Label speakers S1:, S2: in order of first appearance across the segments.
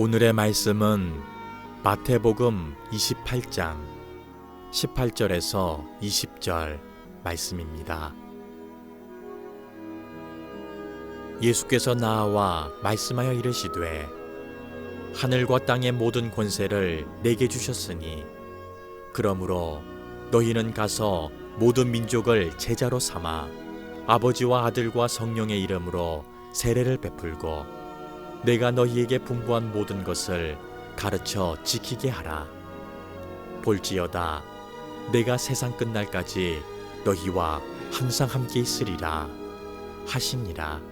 S1: 오늘의 말씀은 마태복음 28장 18절에서 20절 말씀입니다. 예수께서 나와 말씀하여 이르시되 하늘과 땅의 모든 권세를 내게 주셨으니 그러므로 너희는 가서 모든 민족을 제자로 삼아 아버지와 아들과 성령의 이름으로 세례를 베풀고 내가 너희에게 분부한 모든 것을 가르쳐 지키게 하라. 볼지어다 내가 세상 끝날까지 너희와 항상 함께 있으리라 하시니라.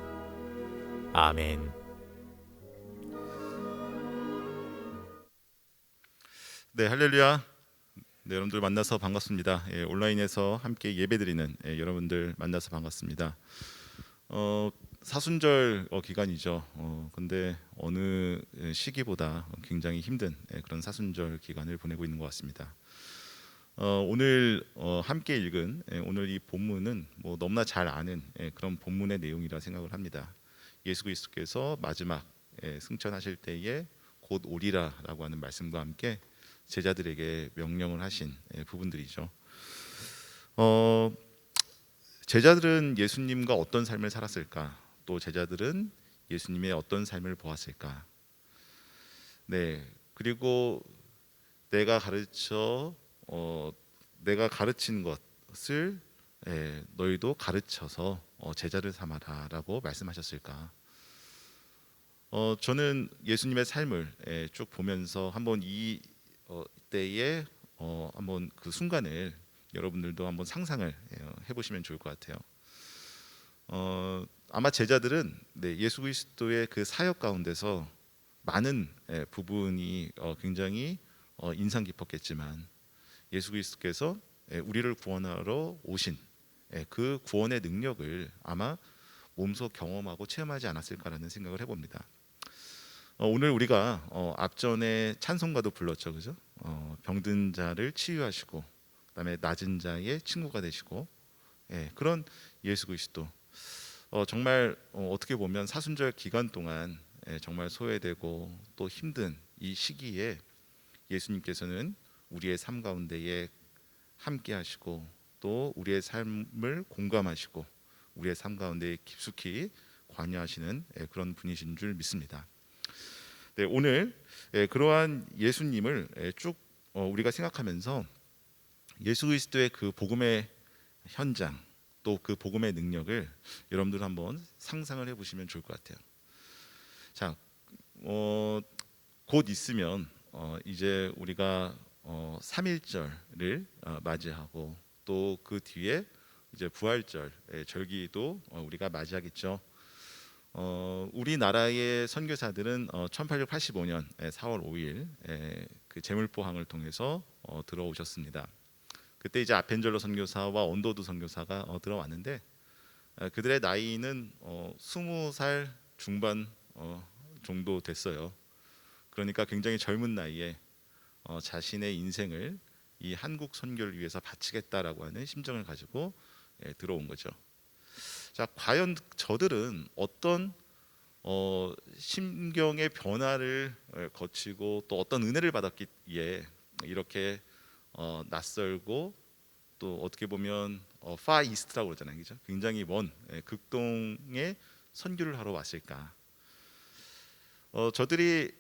S1: 아멘.
S2: 네, 할렐루야. 네, 여러분들 만나서 반갑습니다. 온라인에서 함께 예배드리는 여러분들 만나서 반갑습니다. 사순절 기간이죠. 근데 어느 시기보다 굉장히 힘든 그런 사순절 기간을 보내고 있는 것 같습니다. 오늘 함께 읽은 오늘 이 본문은 너무나 잘 아는 그런 본문의 내용이라 생각을 합니다. 예수 그리스도께서 마지막 승천하실 때에 곧 오리라라고 하는 말씀과 함께 제자들에게 명령을 하신 부분들이죠. 제자들은 예수님과 어떤 삶을 살았을까? 또 제자들은 예수님의 어떤 삶을 보았을까? 네, 그리고 내가 가르친 것을 너희도 가르쳐서 제자를 삼아라라고 말씀하셨을까? 저는 예수님의 삶을 쭉 보면서 한번 이 때에 한번 그 순간을 여러분들도 한번 상상을 해보시면 좋을 것 같아요. 아마 제자들은 예수 그리스도의 그 사역 가운데서 많은 부분이 굉장히 인상 깊었겠지만 예수 그리스도께서 우리를 구원하러 오신 그 구원의 능력을 아마 몸소 경험하고 체험하지 않았을까라는 생각을 해봅니다. 오늘 우리가 앞전에 찬송가도 불렀죠, 그죠? 병든 자를 치유하시고, 그다음에 낮은 자의 친구가 되시고, 그런 예수 그리스도. 정말 어떻게 보면 사순절 기간 동안 정말 소외되고 또 힘든 이 시기에 예수님께서는 우리의 삶 가운데에 함께하시고 또 우리의 삶을 공감하시고 우리의 삶 가운데 깊숙이 관여하시는 그런 분이신 줄 믿습니다. 네, 오늘 그러한 예수님을 쭉 우리가 생각하면서 예수 그리스도의 그 복음의 현장 또 그 복음의 능력을 여러분들 한번 상상을 해보시면 좋을 것 같아요. 자, 곧 있으면 이제 우리가 3.1절을 맞이하고 또 그 뒤에 이제 부활절 절기도 우리가 맞이하겠죠. 우리나라의 선교사들은 1885년 4월 5일 그 제물포항을 통해서 들어오셨습니다. 그때 이제 아펜젤로 선교사와 언더두 선교사가 들어왔는데 그들의 나이는 20살 중반 정도 됐어요. 그러니까 굉장히 젊은 나이에 자신의 인생을 이 한국 선교를 위해서 바치겠다라고 하는 심정을 가지고 들어온 거죠. 자, 과연 저들은 어떤 심경의 변화를 거치고 또 어떤 은혜를 받았기에 이렇게 낯설고 또 어떻게 보면 far east라고 그러잖아요, 그죠? 굉장히 먼 극동에 선교를 하러 왔을까? 저들이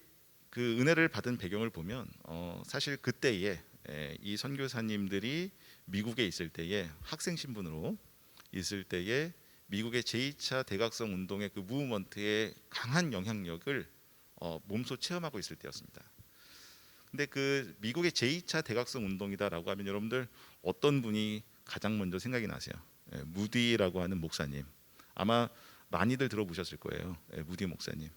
S2: 그 은혜를 받은 배경을 보면 사실 그때에 이 선교사님들이 미국에 있을 때에 학생 신분으로 있을 때에 미국의 제2차 대각성 운동의 그 무브먼트의 강한 영향력을 몸소 체험하고 있을 때였습니다. 근데 그 미국의 제2차 대각성 운동이다라고 하면 여러분들 어떤 분이 가장 먼저 생각이 나세요? 무디라고 하는 목사님. 아마 많이들 들어보셨을 거예요. 무디 목사님.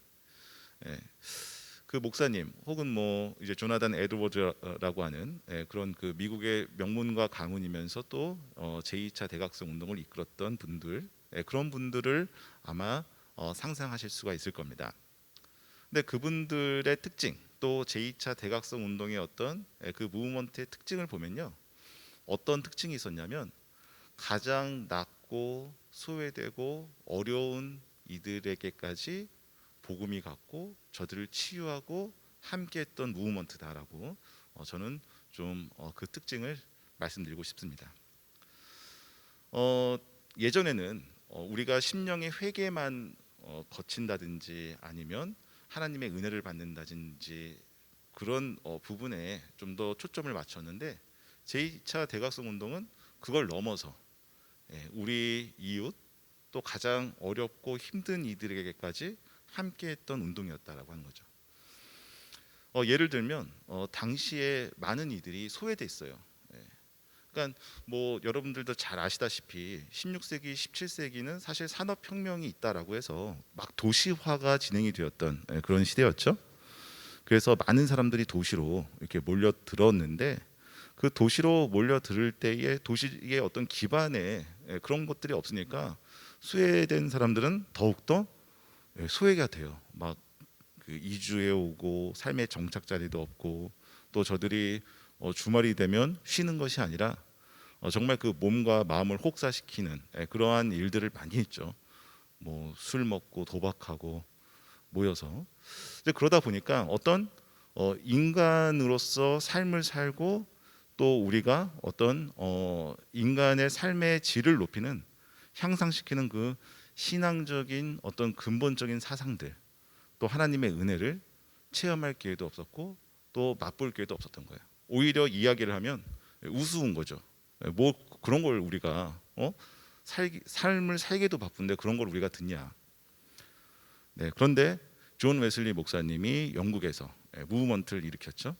S2: 그 목사님 혹은 이제 조나단 에드워즈라고 하는 그런 그 미국의 명문과 가문이면서 또 제2차 대각성 운동을 이끌었던 분들, 그런 분들을 아마 상상하실 수가 있을 겁니다. 근데 그분들의 특징 또 제2차 대각성 운동의 어떤 그 무브먼트의 특징을 보면요, 어떤 특징이 있었냐면 가장 낮고 소외되고 어려운 이들에게까지 복음이 갔고 저들을 치유하고 함께했던 무브먼트다라고 저는 좀 그 특징을 말씀드리고 싶습니다. 예전에는 우리가 심령의 회개만 거친다든지 아니면 하나님의 은혜를 받는다든지 그런 부분에 좀 더 초점을 맞췄는데 제2차 대각성 운동은 그걸 넘어서 우리 이웃 또 가장 어렵고 힘든 이들에게까지 함께했던 운동이었다라고 하는 거죠. 예를 들면 당시에 많은 이들이 소외됐어요. 그러니까 뭐 여러분들도 잘 아시다시피 16세기, 17세기는 사실 산업혁명이 있다라고 해서 막 도시화가 진행이 되었던 그런 시대였죠. 그래서 많은 사람들이 도시로 이렇게 몰려들었는데 그 도시로 몰려들 때에 도시의 어떤 기반에 그런 것들이 없으니까 소외된 사람들은 더욱더 소외가 돼요. 막 그 이주해 오고 삶의 정착 자리도 없고 또 저들이 주말이 되면 쉬는 것이 아니라 정말 그 몸과 마음을 혹사시키는 그러한 일들을 많이 했죠. 뭐 술 먹고 도박하고 모여서 이제 그러다 보니까 어떤 인간으로서 삶을 살고 또 우리가 어떤 인간의 삶의 질을 높이는 향상시키는 그 신앙적인 어떤 근본적인 사상들 또 하나님의 은혜를 체험할 기회도 없었고 또 맛볼 기회도 없었던 거예요. 오히려 이야기를 하면 우스운 거죠. 뭐 그런 걸 우리가 삶을 살기도 바쁜데 그런 걸 우리가 듣냐. 네, 그런데 존 웨슬리 목사님이 영국에서 무브먼트를 일으켰죠.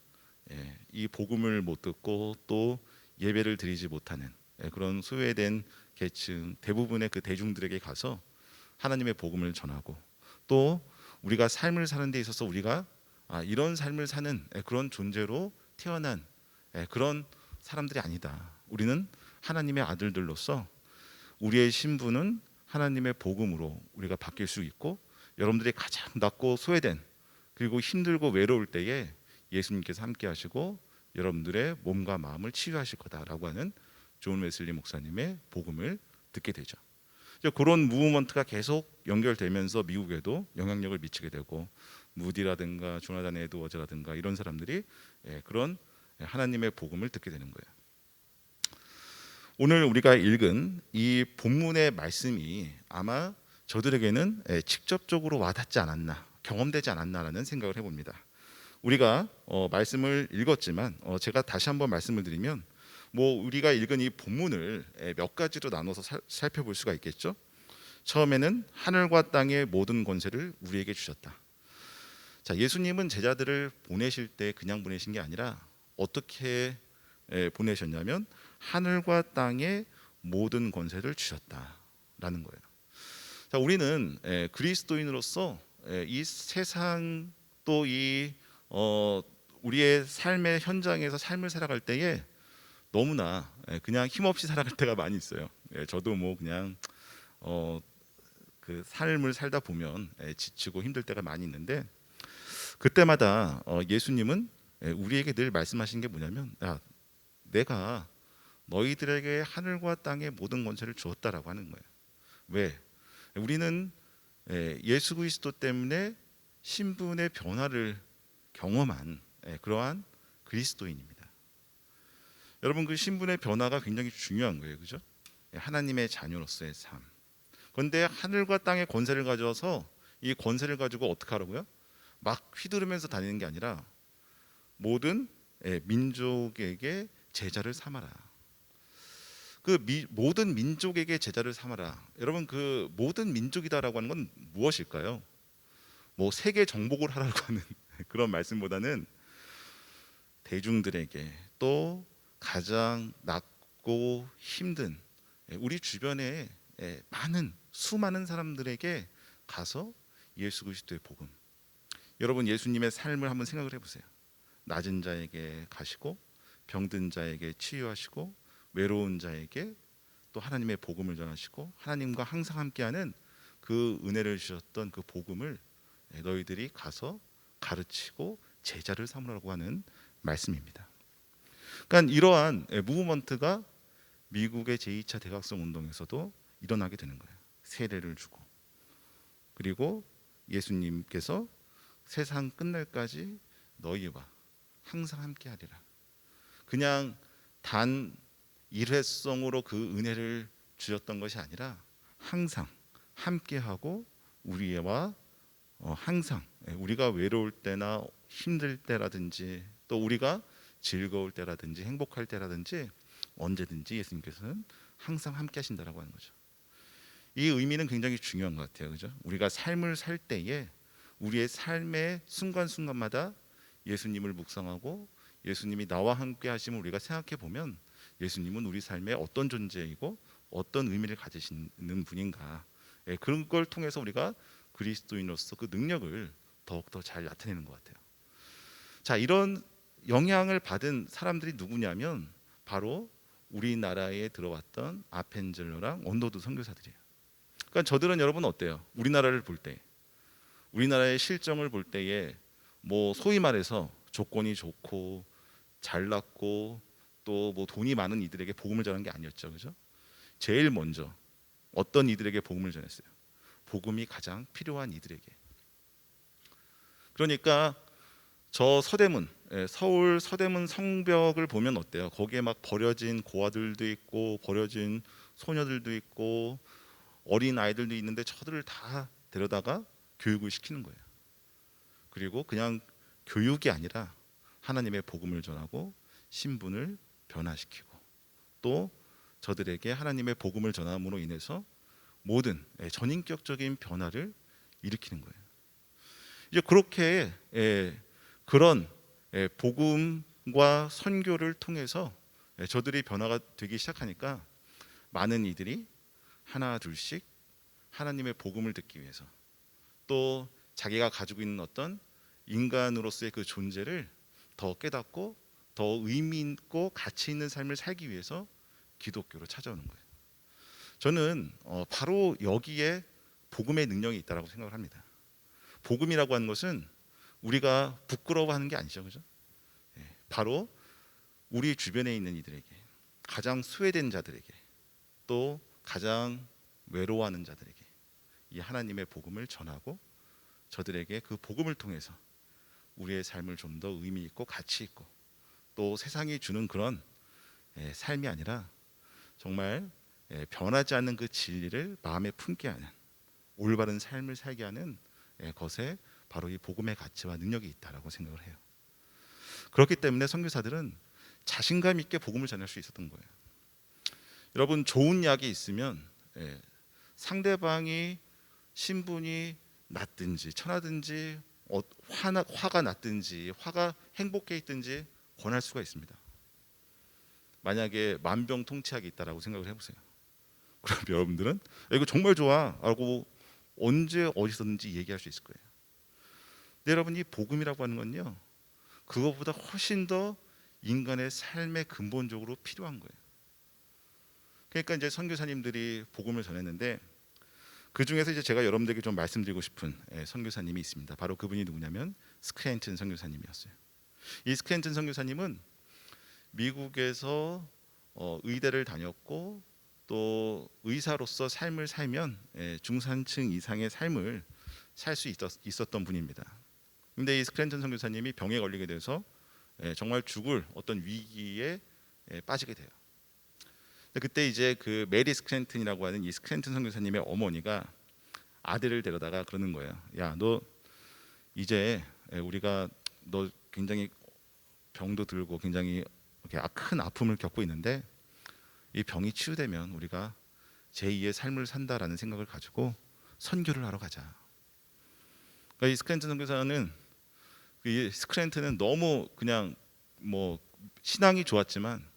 S2: 이 복음을 못 듣고 또 예배를 드리지 못하는 그런 소외된 계층 대부분의 그 대중들에게 가서 하나님의 복음을 전하고 또 우리가 삶을 사는 데 있어서 우리가 이런 삶을 사는 그런 존재로 태어난 그런 사람들이 아니다. 우리는 하나님의 아들들로서 우리의 신분은 하나님의 복음으로 우리가 바뀔 수 있고 여러분들이 가장 낮고 소외된 그리고 힘들고 외로울 때에 예수님께서 함께 하시고 여러분들의 몸과 마음을 치유하실 거다라고 하는 존 웨슬리 목사님의 복음을 듣게 되죠. 그런 무브먼트가 계속 연결되면서 미국에도 영향력을 미치게 되고 무디라든가 조나단 에드워즈라든가 이런 사람들이 그런 하나님의 복음을 듣게 되는 거예요. 오늘 우리가 읽은 이 본문의 말씀이 아마 저들에게는 직접적으로 와닿지 않았나, 경험되지 않았나라는 생각을 해봅니다. 우리가 말씀을 읽었지만 제가 다시 한번 말씀을 드리면 뭐 우리가 읽은 이 본문을 몇 가지로 나눠서 살펴볼 수가 있겠죠. 처음에는 하늘과 땅의 모든 권세를 우리에게 주셨다. 자, 예수님은 제자들을 보내실 때 그냥 보내신 게 아니라 어떻게 보내셨냐면 하늘과 땅의 모든 권세를 주셨다라는 거예요. 자, 우리는 그리스도인으로서 이 세상 또 이 우리의 삶의 현장에서 삶을 살아갈 때에 너무나 그냥 힘없이 살아갈 때가 많이 있어요. 저도 뭐 그냥 그 삶을 살다 보면 지치고 힘들 때가 많이 있는데 그때마다 예수님은 우리에게 늘 말씀하신 게 뭐냐면 야, 내가 너희들에게 하늘과 땅의 모든 권세를 주었다라고 하는 거예요. 왜? 우리는 예수 그리스도 때문에 신분의 변화를 경험한 그러한 그리스도인입니다. 여러분 그 신분의 변화가 굉장히 중요한 거예요, 그죠? 하나님의 자녀로서의 삶. 그런데 하늘과 땅의 권세를 가져서 이 권세를 가지고 어떻게 하라고요? 막 휘두르면서 다니는 게 아니라 모든 민족에게 제자를 삼아라. 모든 민족에게 제자를 삼아라. 여러분 그 모든 민족이다라고 하는 건 무엇일까요? 뭐 세계 정복을 하라고 하는 그런 말씀보다는 대중들에게 또 가장 낮고 힘든 우리 주변에 많은 수많은 사람들에게 가서 예수 그리스도의 복음. 여러분 예수님의 삶을 한번 생각을 해보세요. 낮은 자에게 가시고 병든 자에게 치유하시고 외로운 자에게 또 하나님의 복음을 전하시고 하나님과 항상 함께하는 그 은혜를 주셨던 그 복음을 너희들이 가서 가르치고 제자를 삼으라고 하는 말씀입니다. 그러니까 이러한 무브먼트가 미국의 제2차 대각성 운동에서도 일어나게 되는 거예요. 세례를 주고 그리고 예수님께서 세상 끝날까지 너희와 항상 함께하리라. 그냥 단 일회성으로 그 은혜를 주셨던 것이 아니라 항상 함께하고 우리와 항상 우리가 외로울 때나 힘들 때라든지 또 우리가 즐거울 때라든지 행복할 때라든지 언제든지 예수님께서는 항상 함께 하신다라고 하는 거죠. 이 의미는 굉장히 중요한 것 같아요. 그죠? 우리가 삶을 살 때에 우리의 삶의 순간순간마다 예수님을 묵상하고 예수님이 나와 함께 하심을 우리가 생각해 보면 예수님은 우리 삶에 어떤 존재이고 어떤 의미를 가지시는 분인가, 그런 걸 통해서 우리가 그리스도인으로서 그 능력을 더욱더 잘 나타내는 것 같아요. 자, 이런 영향을 받은 사람들이 누구냐면 바로 우리나라에 들어왔던 아펜젤러랑 언더드 선교사들이에요. 그러니까 저들은 여러분 어때요? 우리나라를 볼 때, 우리나라의 실정을 볼 때에 뭐 소위 말해서 조건이 좋고 잘났고 또 뭐 돈이 많은 이들에게 복음을 전한 게 아니었죠, 그죠? 제일 먼저 어떤 이들에게 복음을 전했어요? 복음이 가장 필요한 이들에게. 그러니까 저 서대문, 서울 서대문 성벽을 보면 어때요? 거기에 막 버려진 고아들도 있고 버려진 소녀들도 있고 어린 아이들도 있는데 저들을 다 데려다가 교육을 시키는 거예요. 그리고 그냥 교육이 아니라 하나님의 복음을 전하고 신분을 변화시키고 또 저들에게 하나님의 복음을 전함으로 인해서 모든 전인격적인 변화를 일으키는 거예요. 이제 그렇게 그런 복음과 선교를 통해서 저들이 변화가 되기 시작하니까 많은 이들이 하나 둘씩 하나님의 복음을 듣기 위해서 또 자기가 가지고 있는 어떤 인간으로서의 그 존재를 더 깨닫고 더 의미 있고 가치 있는 삶을 살기 위해서 기독교로 찾아오는 거예요. 저는 바로 여기에 복음의 능력이 있다고 생각을 합니다. 복음이라고 하는 것은 우리가 부끄러워하는 게 아니죠, 그죠? 바로 우리 주변에 있는 이들에게, 가장 소외된 자들에게, 또 가장 외로워하는 자들에게 이 하나님의 복음을 전하고 저들에게 그 복음을 통해서 우리의 삶을 좀 더 의미 있고 가치 있고 또 세상이 주는 그런 삶이 아니라 정말 변하지 않는 그 진리를 마음에 품게 하는 올바른 삶을 살게 하는 것에 바로 이 복음의 가치와 능력이 있다라고 생각을 해요. 그렇기 때문에 선교사들은 자신감 있게 복음을 전할 수 있었던 거예요. 여러분, 좋은 약이 있으면 상대방이 신분이 낮든지 천하든지 화가 났든지 화가 행복해 있든지 권할 수가 있습니다. 만약에 만병통치약이 있다라고 생각을 해보세요. 그럼 여러분들은 이거 정말 좋아 라고 언제 어디서든지 얘기할 수 있을 거예요. 근데 여러분, 이 복음이라고 하는 건요, 그거보다 훨씬 더 인간의 삶에 근본적으로 필요한 거예요. 그러니까 이제 선교사님들이 복음을 전했는데 그 중에서 이제 제가 여러분들에게 좀 말씀드리고 싶은 선교사님이 있습니다. 바로 그분이 누구냐면 스크랜튼 선교사님이었어요. 이 스크랜튼 선교사님은 미국에서 의대를 다녔고 또 의사로서 삶을 살면 중산층 이상의 삶을 살 수 있었던 분입니다. 근데 이 스크랜튼 선교사님이 병에 걸리게 돼서 정말 죽을 어떤 위기에 빠지게 돼요. 그때 이제 그 메리 스크랜튼이라고 하는 이 스크랜튼 선교사님의 어머니가 아들을 데려다가 그러는 거예요. 야, 너 이제 우리가 너 굉장히 병도 들고 굉장히 이렇게 큰 아픔을 겪고 있는데 이 병이 치유되면 우리가 제2의 삶을 산다라는 생각을 가지고 선교를 하러 가자. 그러니까 이 스크랜튼 선교사는 이 스크랜튼은 너무 그냥 뭐 신앙이 좋았지만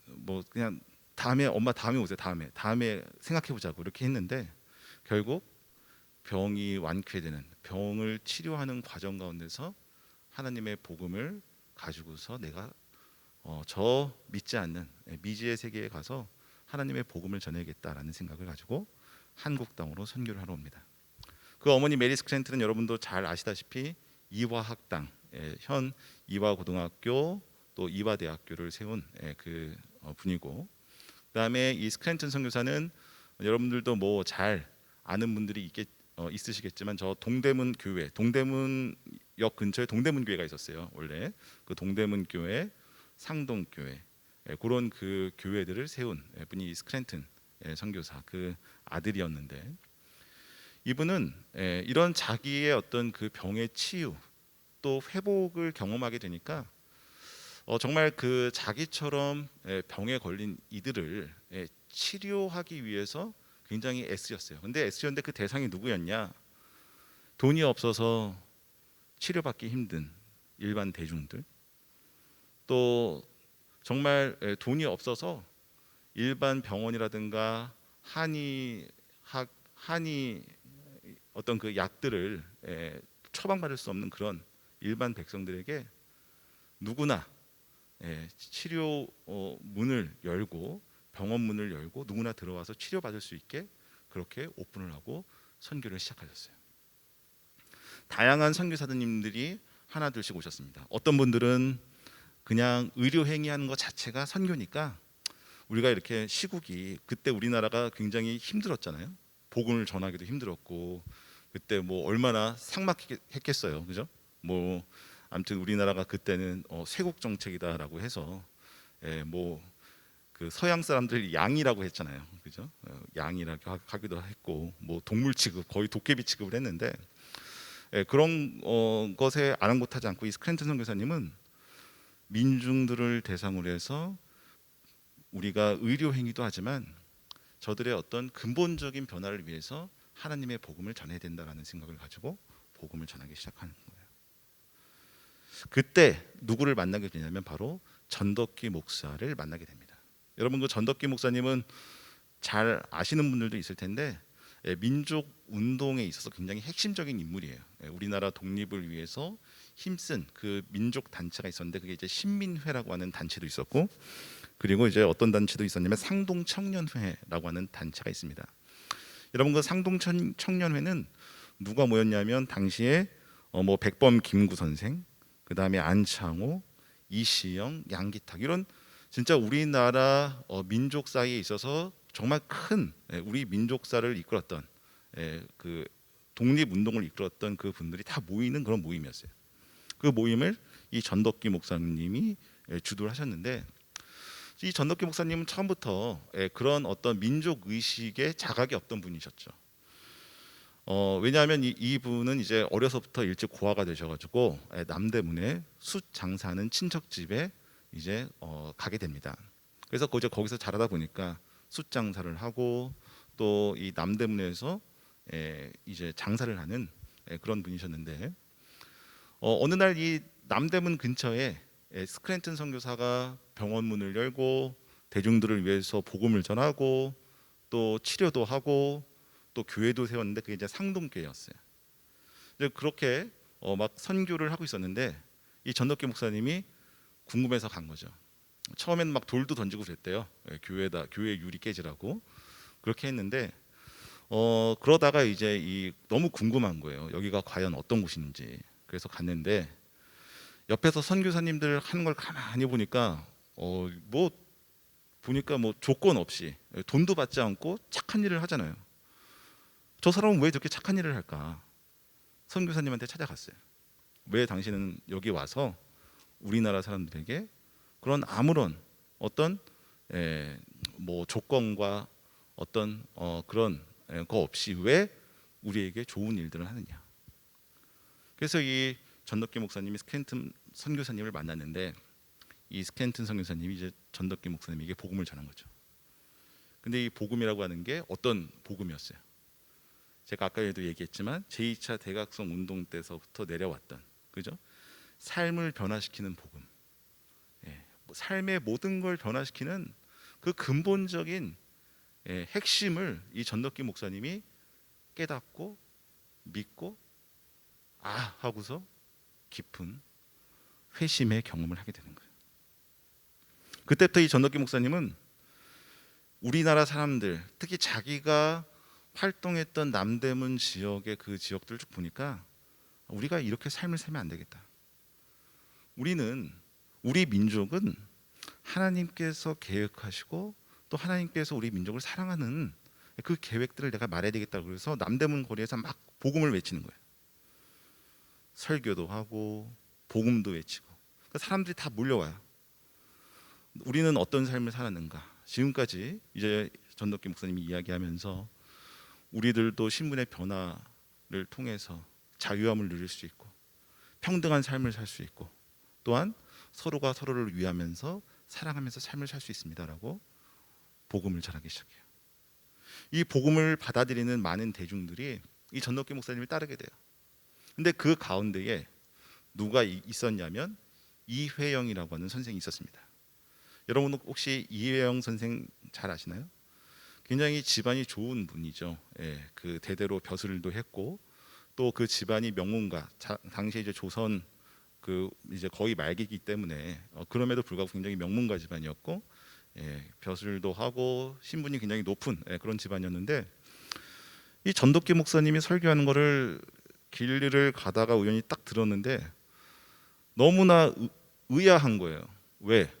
S2: 뭐 그냥 엄마 다음에 오세요. 다음에 생각해 보자고 이렇게 했는데 결국 병이 완쾌되는 병을 치료하는 과정 가운데서 하나님의 복음을 가지고서 내가 저 믿지 않는 미지의 세계에 가서 하나님의 복음을 전해야겠다라는 생각을 가지고 한국 땅으로 선교를 하러 옵니다. 그 어머니 메리 스크랜튼은 여러분도 잘 아시다시피 이화학당, 현 이화고등학교 또 이화대학교를 세운 그 분이고, 그다음에 이 스크랜튼 선교사는 여러분들도 뭐 잘 아는 분들이 있으시겠지만 저 동대문 교회, 동대문역 근처에 동대문 교회가 있었어요. 원래 그 동대문 교회, 상동 교회, 그런 그 교회들을 세운 분이 스크랜튼 선교사 그 아들이었는데, 이분은 이런 자기의 어떤 그 병의 치유 또 회복을 경험하게 되니까 정말 그 자기처럼 병에 걸린 이들을 치료하기 위해서 굉장히 애쓰였어요. 근데 애쓰였는데 그 대상이 누구였냐? 돈이 없어서 치료받기 힘든 일반 대중들, 또 정말 돈이 없어서 일반 병원이라든가 한의 어떤 그 약들을 처방받을 수 없는 그런 일반 백성들에게 누구나 치료 문을 열고 병원 문을 열고 누구나 들어와서 치료받을 수 있게 그렇게 오픈을 하고 선교를 시작하셨어요. 다양한 선교사님들이 하나둘씩 오셨습니다. 어떤 분들은 그냥 의료 행위하는 것 자체가 선교니까, 우리가 이렇게 시국이 그때 우리나라가 굉장히 힘들었잖아요. 복음을 전하기도 힘들었고 그때 뭐 얼마나 삭막했겠어요, 그죠? 뭐 아무튼 우리나라가 그때는 쇄국 정책이다라고 해서 뭐 그 서양 사람들 양이라고 했잖아요, 그죠? 양이라고 하기도 했고 뭐 동물 취급, 거의 도깨비 취급을 했는데 그런 것에 아랑곳하지 않고 이 스크랜튼 선교사님은 민중들을 대상으로 해서 우리가 의료 행위도 하지만 저들의 어떤 근본적인 변화를 위해서 하나님의 복음을 전해야 된다라는 생각을 가지고 복음을 전하기 시작하는 거예요. 그때 누구를 만나게 되냐면 바로 전덕기 목사를 만나게 됩니다. 여러분, 그 전덕기 목사님은 잘 아시는 분들도 있을 텐데 민족 운동에 있어서 굉장히 핵심적인 인물이에요. 우리나라 독립을 위해서 힘쓴 그 민족 단체가 있었는데 그게 이제 신민회라고 하는 단체도 있었고, 그리고 이제 어떤 단체도 있었냐면 상동 청년회라고 하는 단체가 있습니다. 여러분, 그 상동 청년회는 누가 모였냐면 당시에 뭐 백범 김구 선생, 그 다음에 안창호, 이시영, 양기탁, 이런 진짜 우리나라 민족 사이에 있어서 정말 큰 우리 민족사를 이끌었던 그 독립 운동을 이끌었던 그 분들이 다 모이는 그런 모임이었어요. 그 모임을 이 전덕기 목사님이 주도를 하셨는데, 이 전덕기 목사님은 처음부터 그런 어떤 민족 의식에 자각이 없던 분이셨죠. 왜냐하면 이분은 이제 어려서부터 일찍 고아가 되셔가지고 남대문에 숯 장사하는 친척 집에 이제 가게 됩니다. 그래서 거기서 자라다 보니까 숯 장사를 하고 또 이 남대문에서 이제 장사를 하는 그런 분이셨는데, 어느 날 이 남대문 근처에 스크랜튼 선교사가 병원 문을 열고 대중들을 위해서 복음을 전하고 또 치료도 하고 또 교회도 세웠는데 그게 이제 상동교회였어요. 이제 그렇게 막 선교를 하고 있었는데 이 전덕기 목사님이 궁금해서 간 거죠. 처음에는 막 돌도 던지고 그랬대요. 교회 유리 깨지라고 그렇게 했는데 그러다가 이제 너무 궁금한 거예요. 여기가 과연 어떤 곳인지. 그래서 갔는데 옆에서 선교사님들 하는 걸 가만히 보니까 뭐 보니까 뭐 조건 없이 돈도 받지 않고 착한 일을 하잖아요. 저 사람은 왜 저렇게 착한 일을 할까? 선교사님한테 찾아갔어요. 왜 당신은 여기 와서 우리나라 사람들에게 그런 아무런 어떤 뭐 조건과 어떤 그런 거 없이 왜 우리에게 좋은 일들을 하느냐? 그래서 이 전덕기 목사님이 스켄튼 선교사님을 만났는데 이 스켄튼 선교사님이 이제 전덕기 목사님에게 복음을 전한 거죠. 근데 이 복음이라고 하는 게 어떤 복음이었어요? 제가 아까에도 얘기했지만 제2차 대각성 운동 때서부터 내려왔던, 그죠? 삶을 변화시키는 복음, 삶의 모든 걸 변화시키는 그 근본적인 핵심을 이 전덕기 목사님이 깨닫고 믿고 하고서 깊은 회심의 경험을 하게 되는 거예요. 그때부터 이 전덕기 목사님은 우리나라 사람들, 특히 자기가 활동했던 남대문 지역의 그 지역들을 쭉 보니까 우리가 이렇게 삶을 살면 안 되겠다. 우리 민족은 하나님께서 계획하시고 또 하나님께서 우리 민족을 사랑하는 그 계획들을 내가 말해야 되겠다고, 그래서 남대문 거리에서 막 복음을 외치는 거예요. 설교도 하고 복음도 외치고. 그러니까 사람들이 다 몰려와요. 우리는 어떤 삶을 살았는가? 지금까지 이제 전덕기 목사님이 이야기하면서 우리들도 신분의 변화를 통해서 자유함을 누릴 수 있고 평등한 삶을 살 수 있고 또한 서로가 서로를 위하면서 사랑하면서 삶을 살 수 있습니다라고 복음을 전하기 시작해요. 이 복음을 받아들이는 많은 대중들이 이 전덕기 목사님을 따르게 돼요. 근데 그 가운데에 누가 있었냐면 이회영이라고 하는 선생이 있었습니다. 여러분 혹시 이회영 선생 잘 아시나요? 굉장히 집안이 좋은 분이죠. 예, 그 대대로 벼슬도 했고 또 그 집안이 명문가, 당시 이제 조선 그 이제 거의 말기이기 때문에 그럼에도 불구하고 굉장히 명문가 집안이었고 예, 벼슬도 하고 신분이 굉장히 높은 그런 집안이었는데 이 전덕기 목사님이 설교하는 거를 길을 가다가 우연히 딱 들었는데 너무나 의아한 거예요. 왜?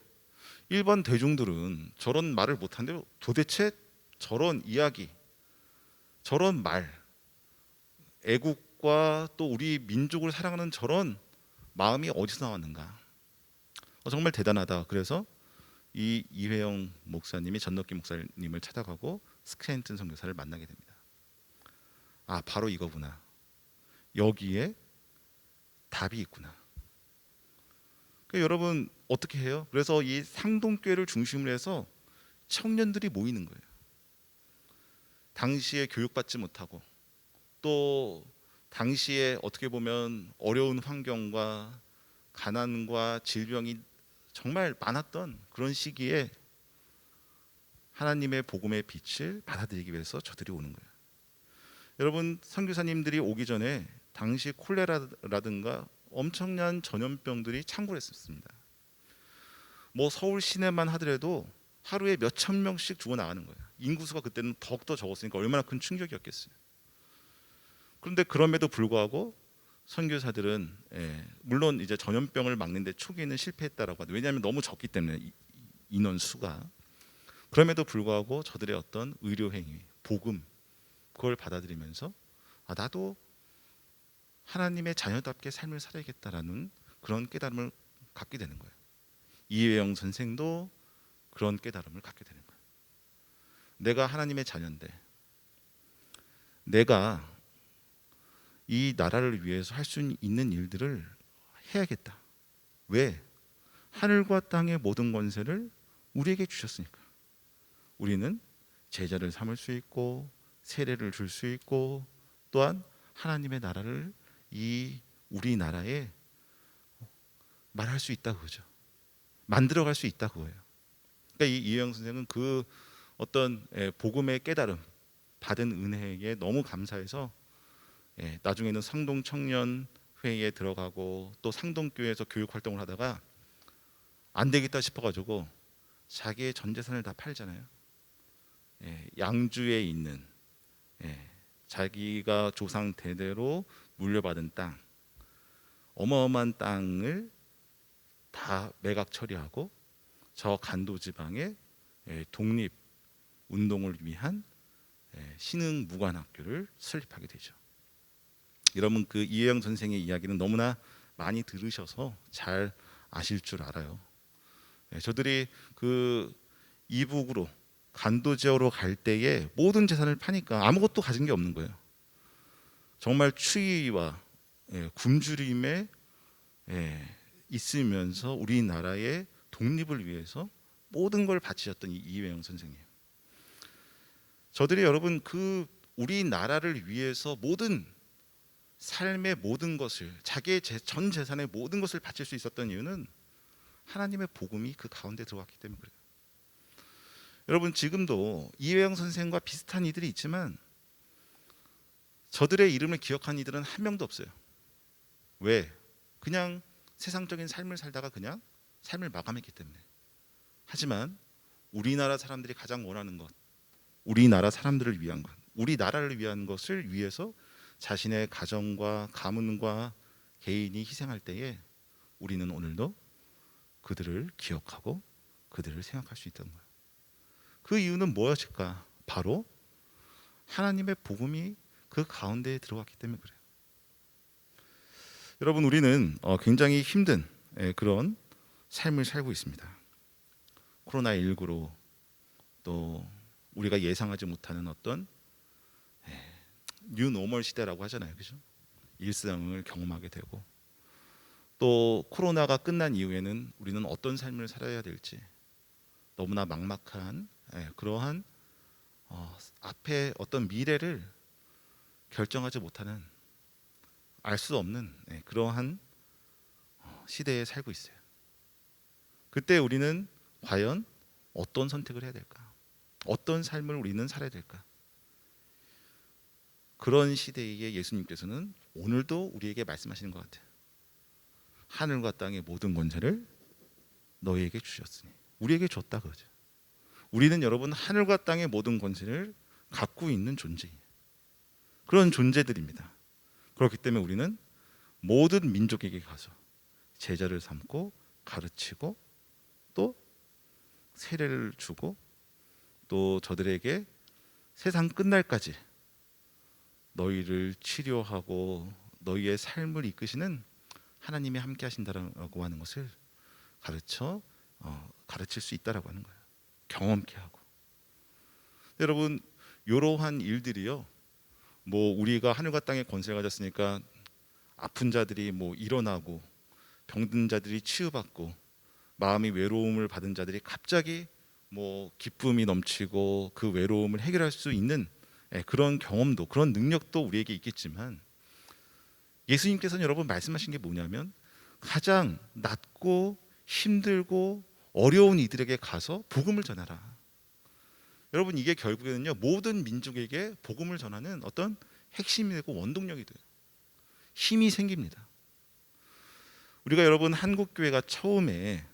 S2: 일반 대중들은 저런 말을 못하는데 도대체 저런 이야기, 저런 말, 애국과 또 우리 민족을 사랑하는 저런 마음이 어디서 나왔는가? 정말 대단하다. 그래서 이 이회영 목사님이 전덕기 목사님을 찾아가고 스크랜튼 선교사를 만나게 됩니다. 아, 바로 이거구나. 여기에 답이 있구나. 그러니까 여러분 어떻게 해요? 그래서 이 상동교회를 중심으로 해서 청년들이 모이는 거예요. 당시에 교육받지 못하고 또 당시에 어떻게 보면 어려운 환경과 가난과 질병이 정말 많았던 그런 시기에 하나님의 복음의 빛을 받아들이기 위해서 저들이 오는 거예요. 여러분 선교사님들이 오기 전에 당시 콜레라라든가 엄청난 전염병들이 창궐했었습니다. 뭐 서울 시내만 하더라도 하루에 몇천 명씩 죽어나가는 거예요. 인구수가 그때는 더욱더 적었으니까 얼마나 큰 충격이었겠어요. 그런데 그럼에도 불구하고 선교사들은 물론 이제 전염병을 막는데 초기에는 실패했다라고 하죠. 왜냐하면 너무 적기 때문에 인원 수가. 그럼에도 불구하고 저들의 어떤 의료 행위, 복음 그걸 받아들이면서 아, 나도 하나님의 자녀답게 삶을 살아야겠다라는 그런 깨달음을 갖게 되는 거예요. 이회영 선생도 그런 깨달음을 갖게 되는 거예요. 내가 하나님의 자녀인데 내가 이 나라를 위해서 할 수 있는 일들을 해야겠다. 왜? 하늘과 땅의 모든 권세를 우리에게 주셨으니까. 우리는 제자를 삼을 수 있고 세례를 줄 수 있고 또한 하나님의 나라를 이 우리나라에 말할 수 있다 그거죠. 만들어갈 수 있다 그거예요. 그러니까 이 이혜영 선생은 그 어떤 복음의 깨달음 받은 은혜에 너무 감사해서 나중에는 상동 청년 회의에 들어가고 또 상동교회에서 교육 활동을 하다가 안 되겠다 싶어가지고 자기의 전 재산을 다 팔잖아요. 양주에 있는 자기가 조상 대대로 물려받은 땅, 어마어마한 땅을 다 매각 처리하고 저 간도 지방에 독립 운동을 위한 신흥 무관학교를 설립하게 되죠. 여러분 그 이혜영 선생의 이야기는 너무나 많이 들으셔서 잘 아실 줄 알아요. 저들이 그 이북으로 간도 지역으로 갈 때에 모든 재산을 파니까 아무것도 가진 게 없는 거예요. 정말 추위와 굶주림에 있으면서 우리나라의 독립을 위해서 모든 걸 바치셨던 이 이회영 선생님. 저들이 여러분 그 우리나라를 위해서 모든 삶의 모든 것을 자기의 전 재산의 모든 것을 바칠 수 있었던 이유는 하나님의 복음이 그 가운데 들어갔기 때문에 그래요. 여러분 지금도 이회영 선생과 비슷한 이들이 있지만 저들의 이름을 기억한 이들은 한 명도 없어요. 왜? 그냥 세상적인 삶을 살다가 그냥 삶을 마감했기 때문에. 하지만 우리나라 사람들이 가장 원하는 것, 우리나라 사람들을 위한 것, 우리나라를 위한 것을 위해서 자신의 가정과 가문과 개인이 희생할 때에 우리는 오늘도 그들을 기억하고 그들을 생각할 수 있다는 거예요. 그 이유는 무엇일까? 바로 하나님의 복음이 그 그 가운데에 들어갔기 때문에 그래요. 여러분, 우리는 굉장히 힘든 그런 삶을 살고 있습니다. 코로나19로 또 우리가 예상하지 못하는 어떤 뉴노멀 시대라고 하잖아요, 그죠? 일상을 경험하게 되고, 또 코로나가 끝난 이후에는 우리는 어떤 삶을 살아야 될지 너무나 막막한 그러한 앞에 어떤 미래를 결정하지 못하는, 알 수 없는 그러한 시대에 살고 있어요. 그때 우리는 과연 어떤 선택을 해야 될까? 어떤 삶을 우리는 살아야 될까? 그런 시대에 예수님께서는 오늘도 우리에게 말씀하시는 것 같아요. 하늘과 땅의 모든 권세를 너희에게 주셨으니. 우리에게 줬다 그러죠. 우리는 여러분 하늘과 땅의 모든 권세를 갖고 있는 존재예요. 그런 존재들입니다. 그렇기 때문에 우리는 모든 민족에게 가서 제자를 삼고 가르치고 또 세례를 주고 또 저들에게 세상 끝날까지 너희를 치료하고 너희의 삶을 이끄시는 하나님이 함께 하신다라고 하는 것을 가르칠 수 있다라고 하는 거예요. 경험케 하고. 여러분, 이러한 일들이요, 뭐 우리가 하늘과 땅의 권세를 가졌으니까 아픈 자들이 뭐 일어나고 병든 자들이 치유받고 마음이 외로움을 받은 자들이 갑자기 뭐 기쁨이 넘치고 그 외로움을 해결할 수 있는 그런 경험도, 그런 능력도 우리에게 있겠지만, 예수님께서는 여러분 말씀하신 게 뭐냐면 가장 낮고 힘들고 어려운 이들에게 가서 복음을 전하라. 여러분, 이게 결국에는요 모든 민족에게 복음을 전하는 어떤 핵심이 되고 원동력이 돼요. 힘이 생깁니다. 우리가 여러분 한국 교회가 처음에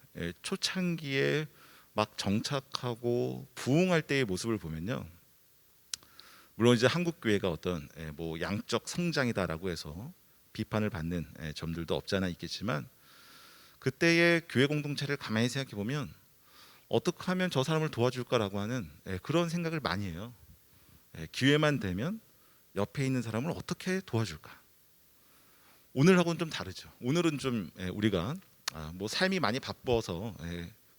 S2: 초창기에 막 정착하고 부흥할 때의 모습을 보면요, 물론 이제 한국 교회가 어떤 뭐 양적 성장이다라고 해서 비판을 받는 점들도 없지 않아 있겠지만, 그때의 교회 공동체를 가만히 생각해 보면 어떻게 하면 저 사람을 도와줄까라고 하는 그런 생각을 많이 해요. 기회만 되면 옆에 있는 사람을 어떻게 도와줄까. 오늘하고는 좀 다르죠. 오늘은 좀 우리가 뭐 삶이 많이 바빠서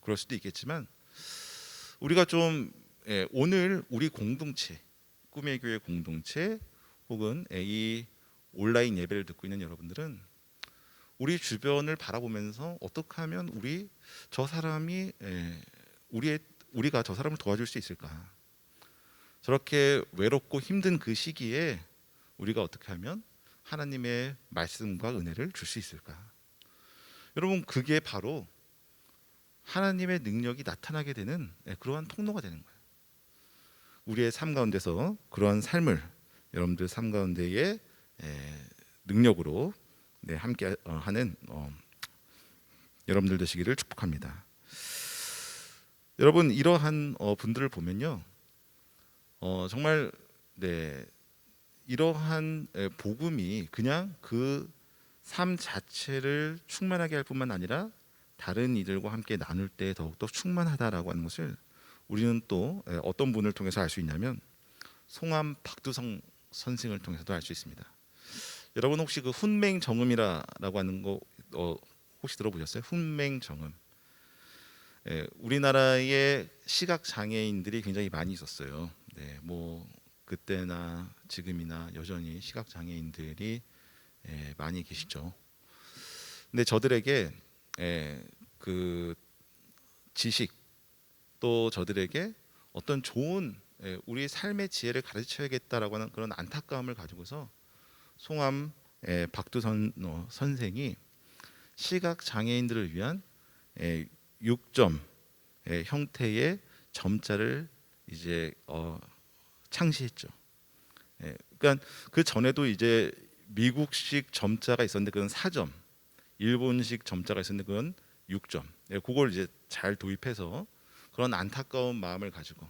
S2: 그럴 수도 있겠지만, 우리가 좀 오늘 우리 공동체, 꿈의 교회 공동체 혹은 이 온라인 예배를 듣고 있는 여러분들은 우리 주변을 바라보면서 어떻게 하면 저 사람이 우리가 저 사람을 도와줄 수 있을까? 저렇게 외롭고 힘든 그 시기에 우리가 어떻게 하면 하나님의 말씀과 은혜를 줄 수 있을까? 여러분, 그게 바로 하나님의 능력이 나타나게 되는 그러한 통로가 되는 거예요. 우리의 삶 가운데서 그러한 삶을 여러분들 삶 가운데의 능력으로 함께 하는 여러분들 되시기를 축복합니다. 여러분, 이러한 분들을 보면요, 정말 이러한 복음이 그냥 그 삶 자체를 충만하게 할 뿐만 아니라 다른 이들과 함께 나눌 때 더욱더 충만하다라고 하는 것을 우리는 또 어떤 분을 통해서 알 수 있냐면 송암 박두성 선생을 통해서도 알 수 있습니다. 여러분 혹시 그 훈맹정음이라고 하는 거 혹시 들어보셨어요? 훈맹정음. 우리나라에 시각 장애인들이 굉장히 많이 있었어요. 뭐 그때나 지금이나 여전히 시각 장애인들이 많이 계시죠. 근데 저들에게 그 지식, 또 저들에게 어떤 좋은 우리 삶의 지혜를 가르쳐야겠다라고 하는 그런 안타까움을 가지고서 송암 박두선 선생이 시각 장애인들을 위한 6점 형태의 점자를 이제 창시했죠. 그러니까 그 전에도 이제 미국식 점자가 있었는데 그건 4점, 일본식 점자가 있었는데 그건 6점. 그걸 이제 잘 도입해서 그런 안타까운 마음을 가지고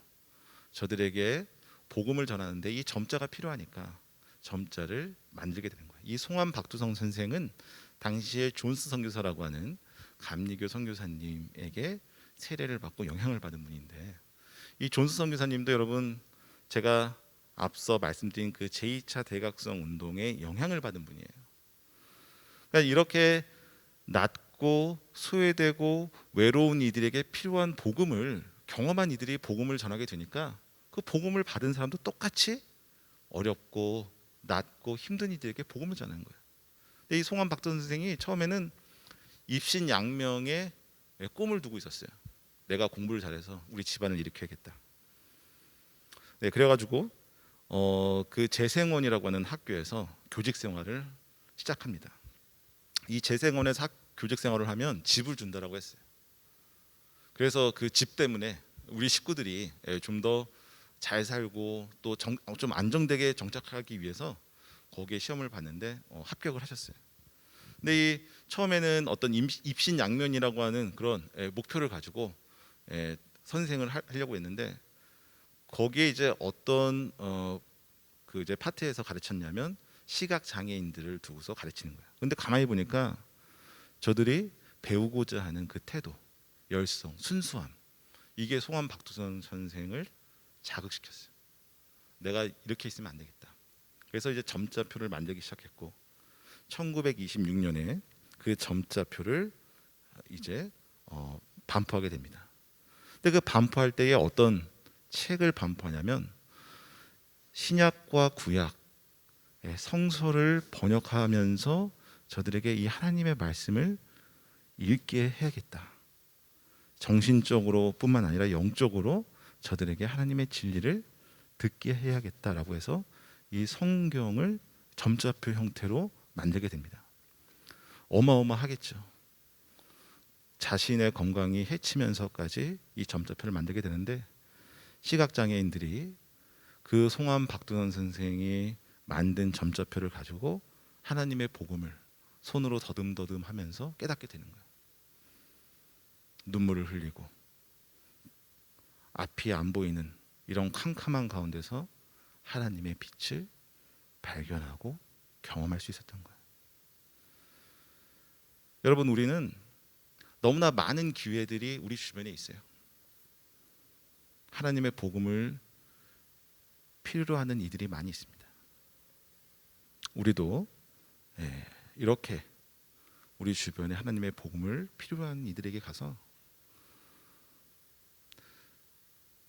S2: 저들에게 복음을 전하는데 이 점자가 필요하니까 점자를 만들게 되는 거예요. 이 송암 박두성 선생은 당시에 존스 선교사라고 하는 감리교 선교사님에게 세례를 받고 영향을 받은 분인데, 이 존스 선교사님도 여러분 제가 앞서 말씀드린 그 제2차 대각성 운동의 영향을 받은 분이에요. 그러니까 이렇게 낮고 소외되고 외로운 이들에게 필요한 복음을 경험한 이들이 복음을 전하게 되니까 그 복음을 받은 사람도 똑같이 어렵고 낮고 힘든 이들에게 복음을 전하는 거예요. 근데 이 송환 박전 선생이 처음에는 입신양명의 꿈을 두고 있었어요. 내가 공부를 잘해서 우리 집안을 일으켜야겠다. 네, 그래가지고 그 재생원이라고 하는 학교에서 교직 생활을 시작합니다. 이 재생원에서 교직 생활을 하면 집을 준다라고 했어요. 그래서 그 집 때문에 우리 식구들이 좀 더 잘 살고 또 좀 안정되게 정착하기 위해서 거기에 시험을 봤는데 합격을 하셨어요. 근데 이 처음에는 어떤 입신양면이라고 하는 그런 목표를 가지고 선생을 하려고 했는데 거기에 이제 어떤 그 이제 파트에서 가르쳤냐면 시각 장애인들을 두고서 가르치는 거예요. 근데 가만히 보니까 저들이 배우고자 하는 그 태도, 열성, 순수함, 이게 송환 박두선 선생을 자극시켰어요. 내가 이렇게 있으면 안 되겠다. 그래서 이제 점자표를 만들기 시작했고 1926년에 그 점자표를 이제 반포하게 됩니다. 근데 그 반포할 때에 어떤 책을 반포하냐면 신약과 구약 성서를 번역하면서 저들에게 이 하나님의 말씀을 읽게 해야겠다. 정신적으로 뿐만 아니라 영적으로 저들에게 하나님의 진리를 듣게 해야겠다라고 해서 이 성경을 점자표 형태로 만들게 됩니다. 어마어마하겠죠. 자신의 건강이 해치면서까지 이 점자표를 만들게 되는데 시각장애인들이 그 송환 박두선 선생이 만든 점자표를 가지고 하나님의 복음을 손으로 더듬더듬 하면서 깨닫게 되는 거예요. 눈물을 흘리고 앞이 안 보이는 이런 캄캄한 가운데서 하나님의 빛을 발견하고 경험할 수 있었던 거예요. 여러분, 우리는 너무나 많은 기회들이 우리 주변에 있어요. 하나님의 복음을 필요로 하는 이들이 많이 있습니다. 우리도 이렇게 우리 주변에 하나님의 복음을 필요로 하는 이들에게 가서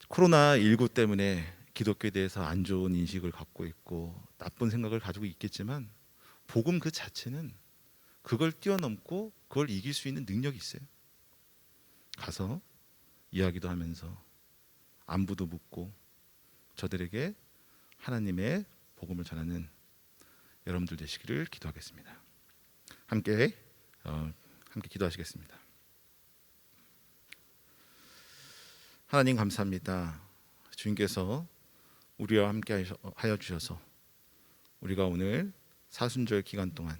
S2: 코로나19 때문에 기독교에 대해서 안 좋은 인식을 갖고 있고 나쁜 생각을 가지고 있겠지만 복음 그 자체는 그걸 뛰어넘고 그걸 이길 수 있는 능력이 있어요. 가서 이야기도 하면서 안부도 묻고 저들에게 하나님의 복음을 전하는 여러분들 되시기를 기도하겠습니다. 함께 기도하시겠습니다. 하나님 감사합니다. 주님께서 우리와 함께 하여 주셔서 우리가 오늘 사순절 기간 동안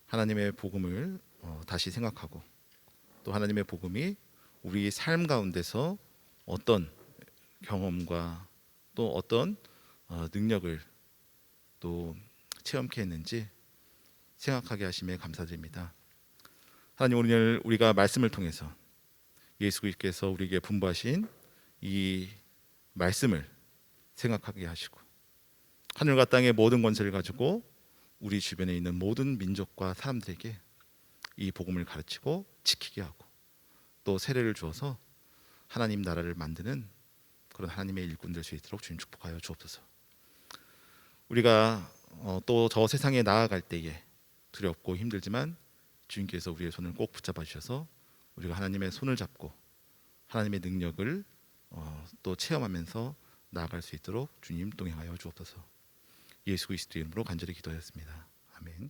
S2: 하나님의 복음을 다시 생각하고 또 하나님의 복음이 우리 삶 가운데서 어떤 경험과 또 어떤 능력을 또 체험케 했는지 생각하게 하심에 감사드립니다. 하나님, 오늘 우리가 말씀을 통해서 예수 그리스도께서 우리에게 분부하신 이 말씀을 생각하게 하시고 하늘과 땅의 모든 권세를 가지고 우리 주변에 있는 모든 민족과 사람들에게 이 복음을 가르치고 지키게 하고 또 세례를 주어서 하나님 나라를 만드는 그런 하나님의 일꾼 될 수 있도록 주님 축복하여 주옵소서. 우리가 또 저 세상에 나아갈 때에 두렵고 힘들지만 주님께서 우리의 손을 꼭 붙잡아 주셔서 우리가 하나님의 손을 잡고 하나님의 능력을 또 체험하면서 나아갈 수 있도록 주님 동행하여 주옵소서. 예수 그리스도의 이름으로 간절히 기도하였습니다. 아멘.